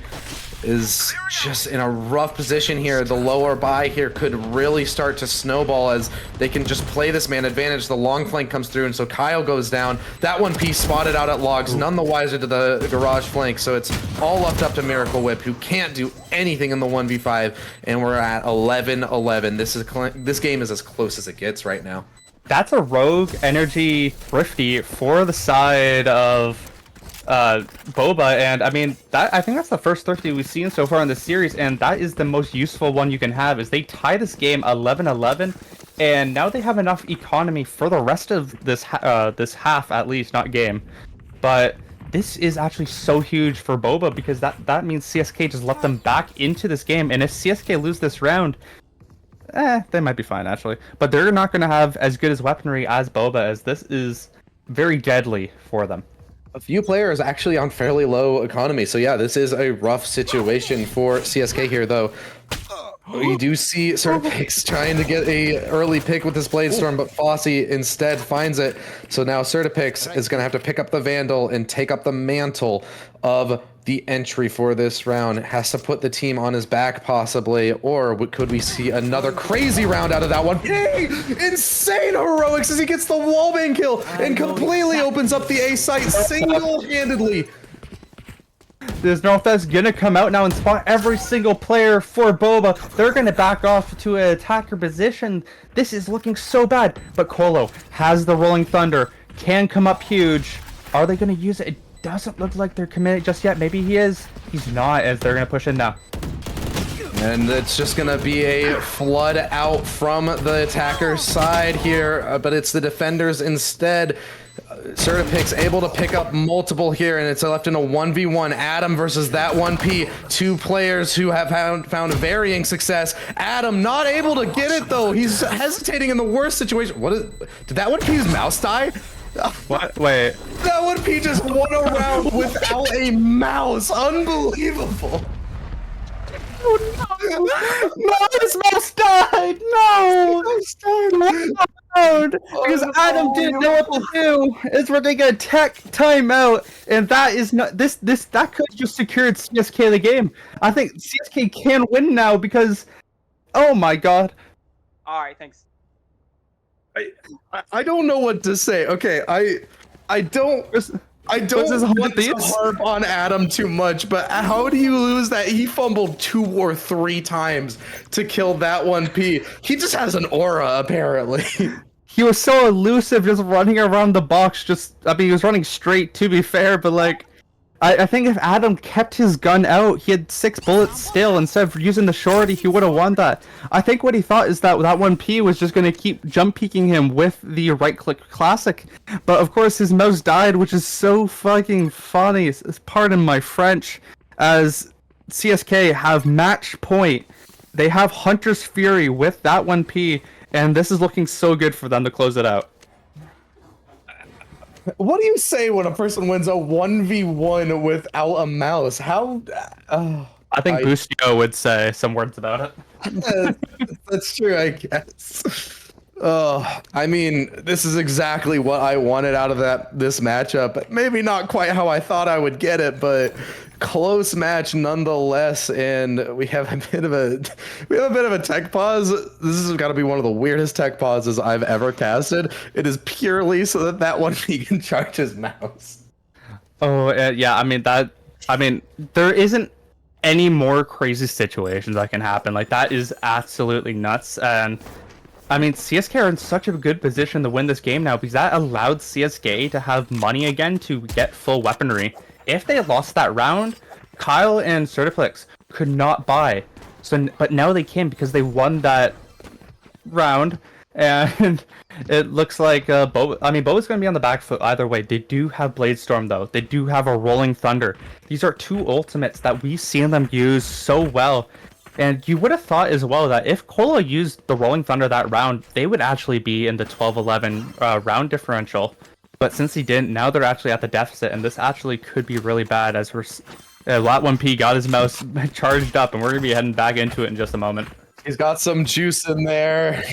is just in a rough position here. The lower buy here could really start to snowball, as they can just play this man advantage. The long flank comes through, and so Kyle goes down. That 1P spotted out at logs, none the wiser to the garage flank, so it's all left up to Miracle Whip, who can't do anything in the 1v5, and we're at 11-11. This game is as close as it gets right now. That's a rogue energy thrifty for the side of Boba, and I mean, I think that's the first thrifty we've seen so far in the series, and that is the most useful one you can have, is they tie this game 11-11, and now they have enough economy for the rest of this this half, at least, not game. But this is actually so huge for Boba, because that means CSK just let them back into this game, and if CSK lose this round, they might be fine actually, but they're not going to have as good as weaponry as Boba, as this is very deadly for them. A few players actually on fairly low economy, so yeah, this is a rough situation for CSK here, though. We do see Certipix trying to get a early pick with this Blade Storm, but fosi instead finds it. So now Certipix is going to have to pick up the Vandal and take up the mantle of the entry for this round. Has to put the team on his back possibly, or could we see another crazy round out of that one? Hey, insane heroics as he gets the wallbang kill and completely opens up the A site single-handedly. There's no if that's gonna come out now and spot every single player for Boba. They're gonna back off to an attacker position. This is looking so bad, but Colo has the Rolling Thunder, can come up huge. Are they gonna use it? It doesn't look like they're committed just yet. Maybe he is. He's not, as they're gonna push in now. And it's just going to be a flood out from the attacker's side here, but it's the defenders instead. Certipix able to pick up multiple here, and it's left in a 1v1. Adam versus that 1P. Two players who have found varying success. Adam not able to get it though. He's hesitating in the worst situation. Did that 1P's mouse die? What? Wait. That 1P just won a round without a mouse. Unbelievable. Oh no! No, his mouse died! No! Because Adam didn't know what to do. It's where they get a tech timeout, and that is not that could just secured CSK the game. I think CSK can win now because, oh my god. All right, thanks. I don't know what to say. Okay, I don't want to harp on Adam too much, but how do you lose that? He fumbled 2 or 3 times to kill that 1P. He just has an aura, apparently. He was so elusive, just running around the box. He was running straight, to be fair, but like, I think if Adam kept his gun out, he had 6 bullets still. Instead of using the shorty, he would have won that. I think what he thought is that 1P was just going to keep jump peeking him with the right-click classic. But of course, his mouse died, which is so fucking funny. Pardon my French. As CSK have match point, they have Hunter's Fury with that 1P, and this is looking so good for them to close it out. What do you say when a person wins a 1v1 without a mouse? How? I think Bustio would say some words about it. That's true, I guess. I mean, this is exactly what I wanted out of this matchup. Maybe not quite how I thought I would get it, but close match nonetheless. And we have a bit of a tech pause. This has got to be one of the weirdest tech pauses I've ever casted. It is purely so that 1P can charge his mouse. Oh yeah, I mean there isn't any more crazy situations that can happen. Like, that is absolutely nuts. And I mean, CSK are in such a good position to win this game now because that allowed CSK to have money again to get full weaponry. If they lost that round, Kyle and Certiplex could not buy. But now they can because they won that round, and it looks like Boba's going to be on the back foot either way. They do have Blade Storm though. They do have a Rolling Thunder. These are 2 ultimates that we've seen them use so well. And you would have thought as well that if Colo used the Rolling Thunder that round, they would actually be in the 12-11 round differential. But since he didn't, now they're actually at the deficit, and this actually could be really bad as Lat 1P got his mouse charged up, and we're going to be heading back into it in just a moment. He's got some juice in there.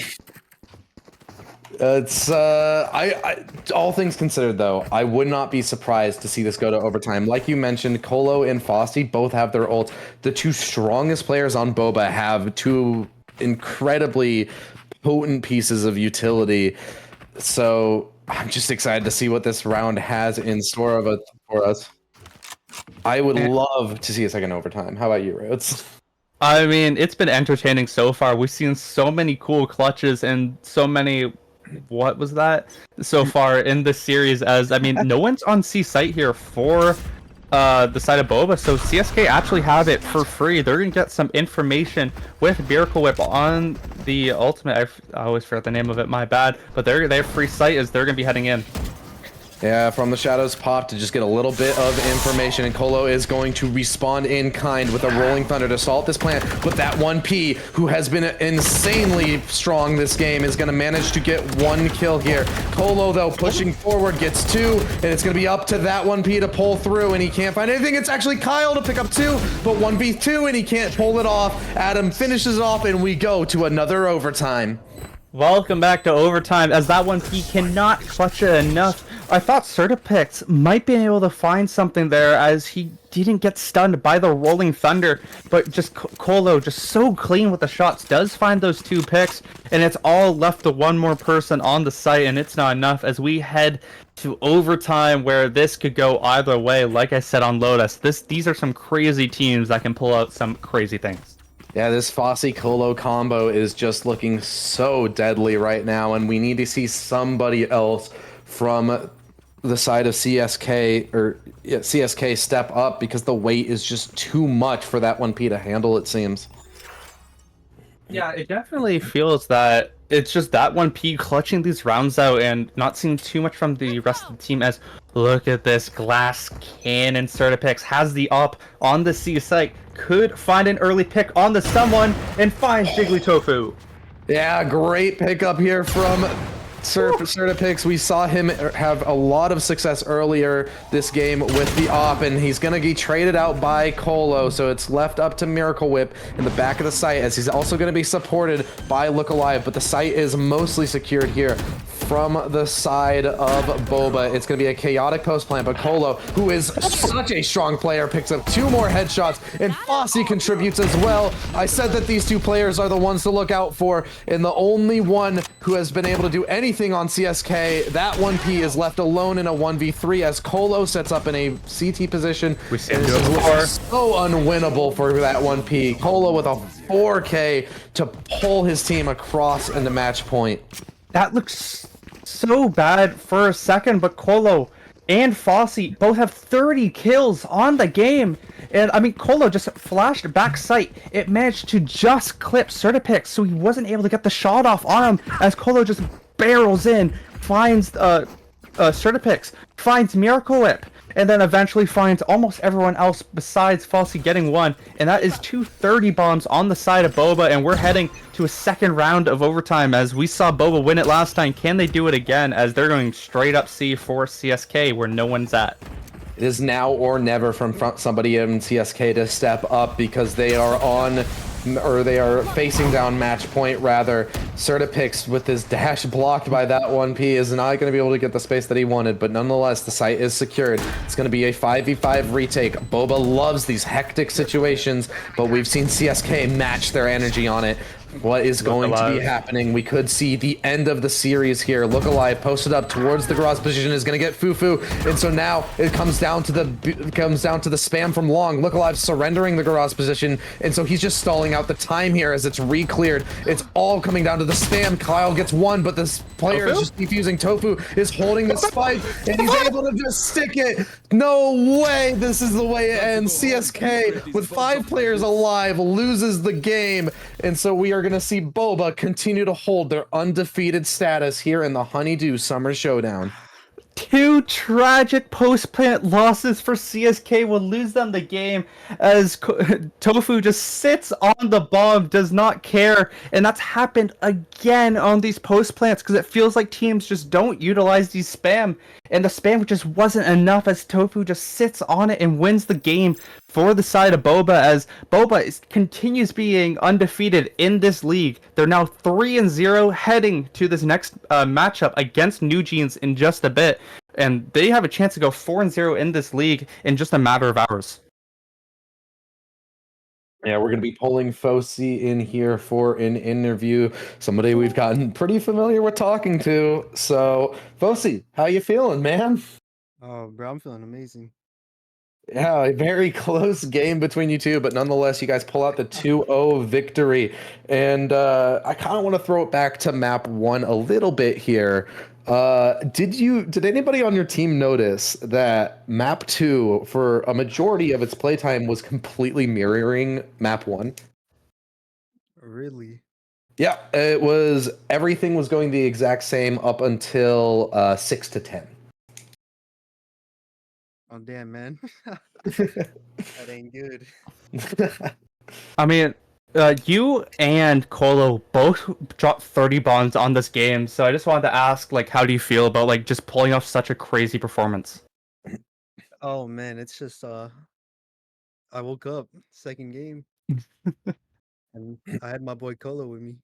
It's all things considered though, I would not be surprised to see this go to overtime. Like you mentioned, Colo and fosi both have their ults. The 2 strongest players on Boba have 2 incredibly potent pieces of utility. So I'm just excited to see what this round has in store for us. I would love to see a second overtime. How about you, Rhodes? I mean, it's been entertaining so far. We've seen so many cool clutches and so many... What was that? So far in the series, as I mean, no one's on C site here for the side of Boba, so CSK actually have it for free. They're gonna get some information with Miracle Whip on the ultimate. I always forget the name of it, my bad. But they have free site as they're gonna be heading in. Yeah, from the shadows pop to just get a little bit of information, and Colo is going to respond in kind with a Rolling Thunder to assault this plant. But that 1P, who has been insanely strong this game, is going to manage to get 1 kill here. Colo, though, pushing forward, gets 2, and it's going to be up to that 1P to pull through, and he can't find anything. It's actually Kyle to pick up 2, but 1v2, and he can't pull it off. Adam finishes off, and we go to another overtime. Welcome back to overtime, as that 1P cannot clutch it enough. I thought Certipix might be able to find something there as he didn't get stunned by the Rolling Thunder, but just Colo, just so clean with the shots, does find those 2 picks, and it's all left to 1 more person on the site, and it's not enough as we head to overtime where this could go either way. Like I said on Lotus, these are some crazy teams that can pull out some crazy things. Yeah, this fosi Colo combo is just looking so deadly right now, and we need to see somebody else from the side of CSK step up, because the weight is just too much for that 1P to handle, it seems. Yeah, it definitely feels that it's just that one P clutching these rounds out and not seeing too much from the rest of the team. As look at this glass cannon Certipix has the up on the C site, could find an early pick on the someone and finds Jigglytofu. Yeah, great pickup here from Certipix. We saw him have a lot of success earlier this game with the op, and he's going to be traded out by Colo, so it's left up to Miracle Whip in the back of the site, as he's also going to be supported by Look Alive, but the site is mostly secured here from the side of Boba. It's going to be a chaotic post plant, but Colo, who is such a strong player, picks up 2 more headshots, and fosi contributes as well. I said that these 2 players are the ones to look out for, and the only one who has been able to do anything on CSK, that 1P is left alone in a 1v3 as Colo sets up in a CT position. We see this is so unwinnable for that 1P. Colo with a 4K to pull his team across into match point. That looks so bad for a second, but Colo and fosi both have 30 kills on the game. And I mean, Colo just flashed back sight. It managed to just clip Certipix, so he wasn't able to get the shot off on him as Colo just barrels in, finds Certipix, finds Miracle Whip, and then eventually finds almost everyone else besides fosi getting one. And that is 2 30 bombs on the side of Boba, and we're heading to a second round of overtime as we saw Boba win it last time. Can they do it again, as they're going straight up C for CSK where no one's at? It is now or never from somebody in CSK to step up, because they are on, or they are facing down match point rather. Certipix with his dash blocked by that 1P is not going to be able to get the space that he wanted, but nonetheless the site is secured. It's going to be a 5v5 retake. Boba loves these hectic situations, but we've seen CSK match their energy on it. What is going to be happening? We could see the end of the series here. Look Alive posted up towards the garage position is going to get Fufu, and so now it comes down to the spam from Long. Look Alive surrendering the garage position, and so he's just stalling out the time here as it's re-cleared. It's all coming down to the spam. Kyle gets one, but this player is just defusing. Tofu is holding the spike, and he's able to just stick it. No way! This is the way it ends. CSK with 5 players alive loses the game, and so we are going to see Boba continue to hold their undefeated status here in the Honeydew Summer Showdown. 2 tragic post-plant losses for CSK will lose them the game, as Tofu just sits on the bomb, does not care, and that's happened again on these post-plants because it feels like teams just don't utilize these spam, and the spam just wasn't enough as Tofu just sits on it and wins the game for the side of Boba, as Boba continues being undefeated in this league. They're now 3-0 heading to this next matchup against New Jeans in just a bit, and they have a chance to go 4-0 in this league in just a matter of hours. Yeah, we're going to be pulling fosi in here for an interview. Somebody we've gotten pretty familiar with talking to. So, fosi, how you feeling, man? Oh, bro, I'm feeling amazing. Yeah, a very close game between you two, but nonetheless, you guys pull out the 2-0 victory. And I kind of want to throw it back to map 1 a little bit here. Did anybody on your team notice that map 2 for a majority of its playtime was completely mirroring map 1? Really? Yeah, everything was going the exact same up until 6 to 10. Oh, damn, man. That ain't good. I mean, you and Colo both dropped 30 bombs on this game, so I just wanted to ask, like, how do you feel about, like, just pulling off such a crazy performance? Oh, man, it's just, I woke up, second game, and I had my boy Colo with me.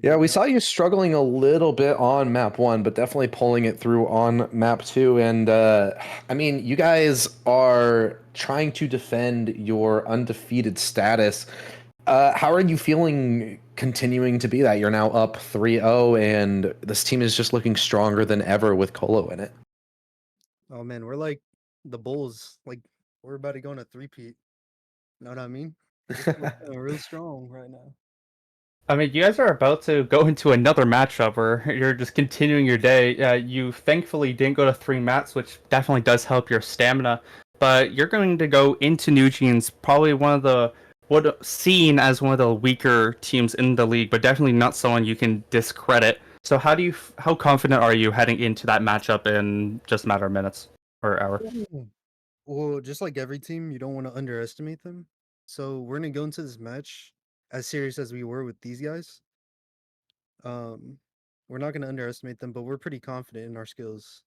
Yeah, we saw you struggling a little bit on map 1, but definitely pulling it through on map 2. And I mean, you guys are trying to defend your undefeated status. How are you feeling continuing to be that? You're now up 3-0, and this team is just looking stronger than ever with Colo in it. Oh, man, we're like the Bulls. Like, we're about to go on a three-peat. You know what I mean? We're real strong right now. I mean, you guys are about to go into another matchup where you're just continuing your day. You thankfully didn't go to 3 mats, which definitely does help your stamina. But you're going to go into New Jeans, probably one of the seen as one of the weaker teams in the league, but definitely not someone you can discredit. So how confident are you heading into that matchup in just a matter of minutes or hour? Well, just like every team, you don't want to underestimate them. So we're gonna go into this match as serious as we were with these guys. Um, we're not gonna underestimate them, but we're pretty confident in our skills.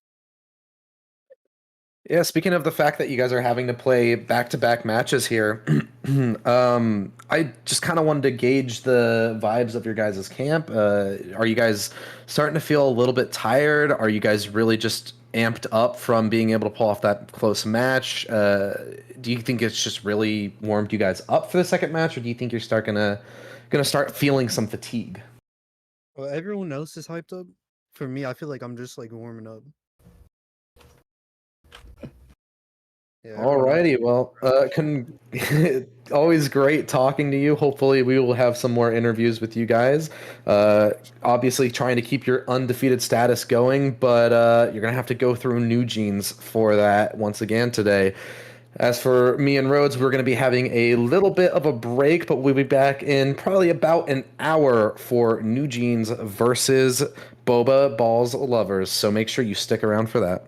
Yeah, speaking of the fact that you guys are having to play back-to-back matches here, I just kind of wanted to gauge the vibes of your guys' camp. Are you guys starting to feel a little bit tired? Are you guys really just amped up from being able to pull off that close match? Do you think it's just really warmed you guys up for the second match, or do you think you're gonna start feeling some fatigue? Well, everyone else is hyped up. For me, I feel like I'm just like warming up. Yeah, everyone else. Alrighty, well, always great talking to you. Hopefully, we will have some more interviews with you guys. Obviously, trying to keep your undefeated status going, but you're gonna have to go through New Jeans for that once again today. As for me and Rhodes, we're going to be having a little bit of a break, but we'll be back in probably about an hour for New Jeans versus Boba Balls Lovers. So make sure you stick around for that.